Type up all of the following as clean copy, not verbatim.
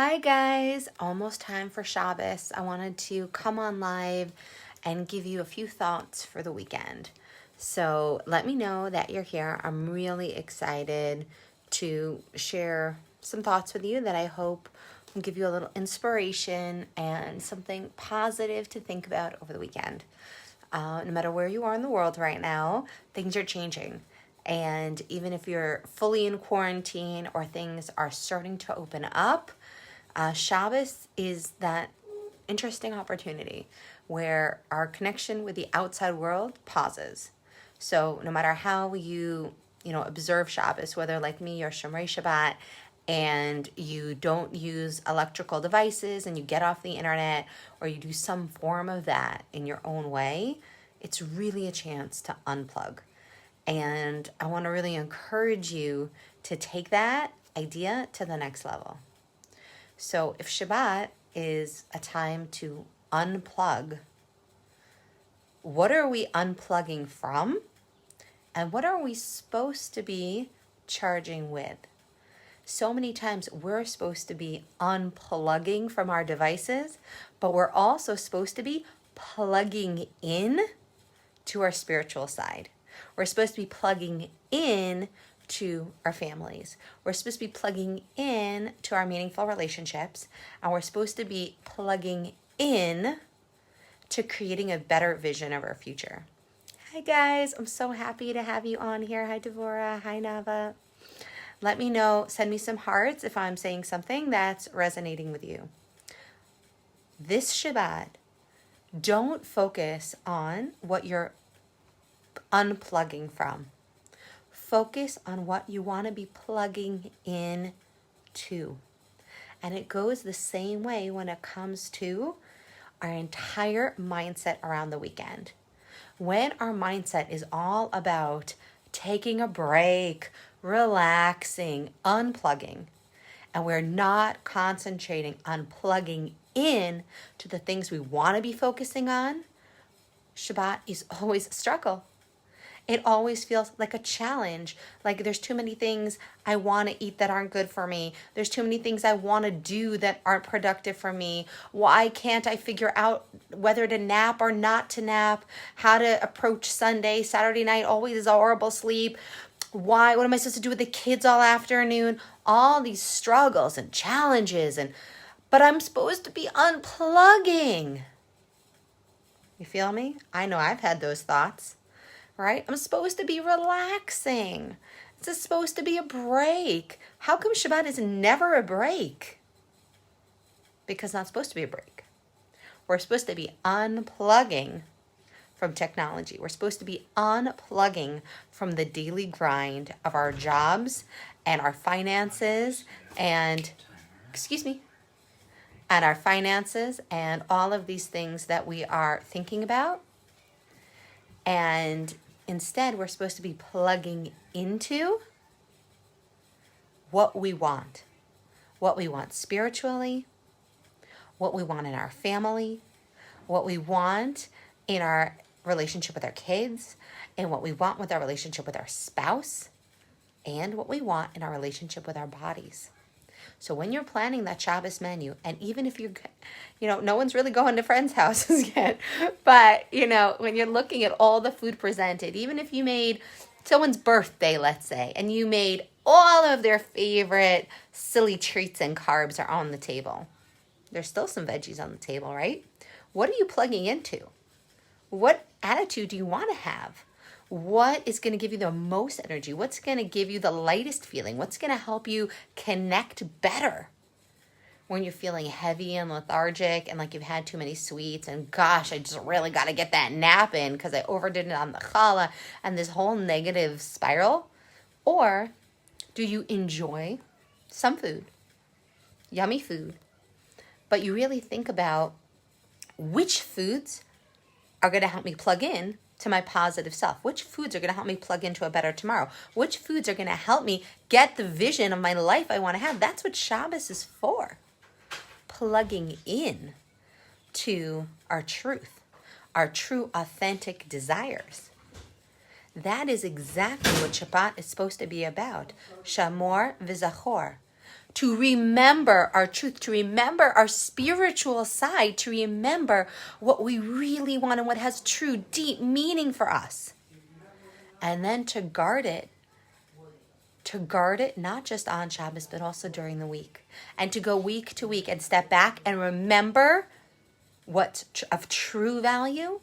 Hi guys, almost time for Shabbos. I wanted to come on live and give you a few thoughts for the weekend. So let me know that you're here. I'm really excited to share some thoughts with you that I hope will give you a little inspiration and something positive to think about over the weekend. No matter where you are in the world right now, things are changing. And even if you're fully in quarantine or things are starting to open up, Shabbos is that interesting opportunity where our connection with the outside world pauses. So no matter how you observe Shabbos, whether like me or Shomrei Shabbat, and you don't use electrical devices and you get off the internet or you do some form of that in your own way, it's really a chance to unplug. And I want to really encourage you to take that idea to the next level. So if Shabbat is a time to unplug, what are we unplugging from? And what are we supposed to be charging with? So many times we're supposed to be unplugging from our devices, but we're also supposed to be plugging in to our spiritual side. We're supposed to be plugging in to our families. We're supposed to be plugging in to our meaningful relationships, and we're supposed to be plugging in to creating a better vision of our future. Hi guys, I'm so happy to have you on here. Hi Devorah, hi Nava. Let me know, send me some hearts if I'm saying something that's resonating with you. This Shabbat, don't focus on what you're unplugging from. Focus on what you want to be plugging in to. And it goes the same way when it comes to our entire mindset around the weekend. When our mindset is all about taking a break, relaxing, unplugging, and we're not concentrating on plugging in to the things we want to be focusing on, Shabbat is always a struggle. It always feels like a challenge. Like there's too many things I want to eat that aren't good for me. There's too many things I want to do that aren't productive for me. Why can't I figure out whether to nap or not to nap? How to approach Sunday, Saturday night always is a horrible sleep. What am I supposed to do with the kids all afternoon? All these struggles and challenges, but I'm supposed to be unplugging. You feel me? I know I've had those thoughts. Right? I'm supposed to be relaxing. It's supposed to be a break. How come Shabbat is never a break? Because it's not supposed to be a break. We're supposed to be unplugging from technology. We're supposed to be unplugging from the daily grind of our jobs and our finances and our finances and all of these things that we are thinking about. And instead, we're supposed to be plugging into what we want spiritually, what we want in our family, what we want in our relationship with our kids, and what we want with our relationship with our spouse, and what we want in our relationship with our bodies. So when you're planning that Shabbos menu, and even if you're, no one's really going to friends' houses yet, but, when you're looking at all the food presented, even if you made someone's birthday, let's say, and you made all of their favorite silly treats and carbs are on the table, there's still some veggies on the table, right? What are you plugging into? What attitude do you want to have? What is going to give you the most energy? What's going to give you the lightest feeling? What's going to help you connect better when you're feeling heavy and lethargic and like you've had too many sweets and gosh, I just really got to get that nap in because I overdid it on the challah and this whole negative spiral? Or do you enjoy some food, yummy food, but you really think about which foods are going to help me plug in to my positive self? Which foods are going to help me plug into a better tomorrow? Which foods are going to help me get the vision of my life I want to have? That's what Shabbos is for. Plugging in to our truth, our true authentic desires. That is exactly what Shabbat is supposed to be about. Shamor v'zachor. to remember our truth, to remember our spiritual side, to remember what we really want and what has true, deep meaning for us. And then to guard it not just on Shabbos, but also during the week. And to go week to week and step back and remember what's of true value,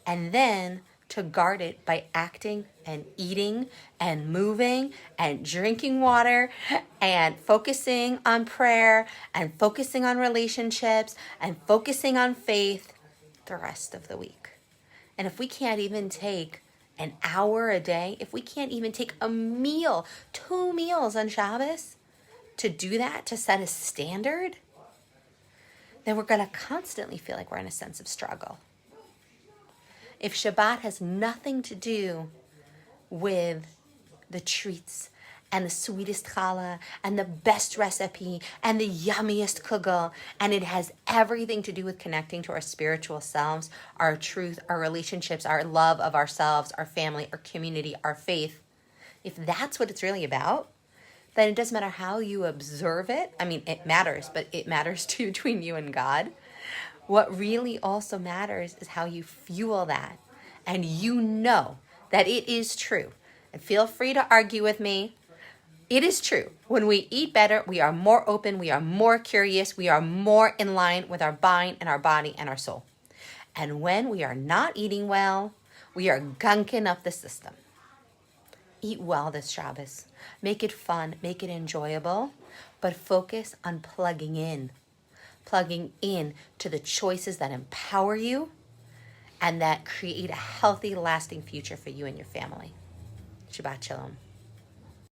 and then to guard it by acting and eating and moving and drinking water and focusing on prayer and focusing on relationships and focusing on faith the rest of the week. And if we can't even take an hour a day, if we can't even take a meal, 2 meals on Shabbos to do that, to set a standard, then we're going to constantly feel like we're in a sense of struggle. If Shabbat has nothing to do with the treats and the sweetest challah and the best recipe and the yummiest kugel, and it has everything to do with connecting to our spiritual selves, our truth, our relationships, our love of ourselves, our family, our community, our faith, if that's what it's really about, then it doesn't matter how you observe it. I mean, it matters, but it matters too between you and God. What really also matters is how you fuel that. And you know that it is true. And feel free to argue with me. It is true. When we eat better, we are more open, we are more curious, we are more in line with our mind and our body and our soul. And when we are not eating well, we are gunking up the system. Eat well this Shabbos. Make it fun, make it enjoyable, but focus on plugging in to the choices that empower you and that create a healthy, lasting future for you and your family. Shabbat Shalom.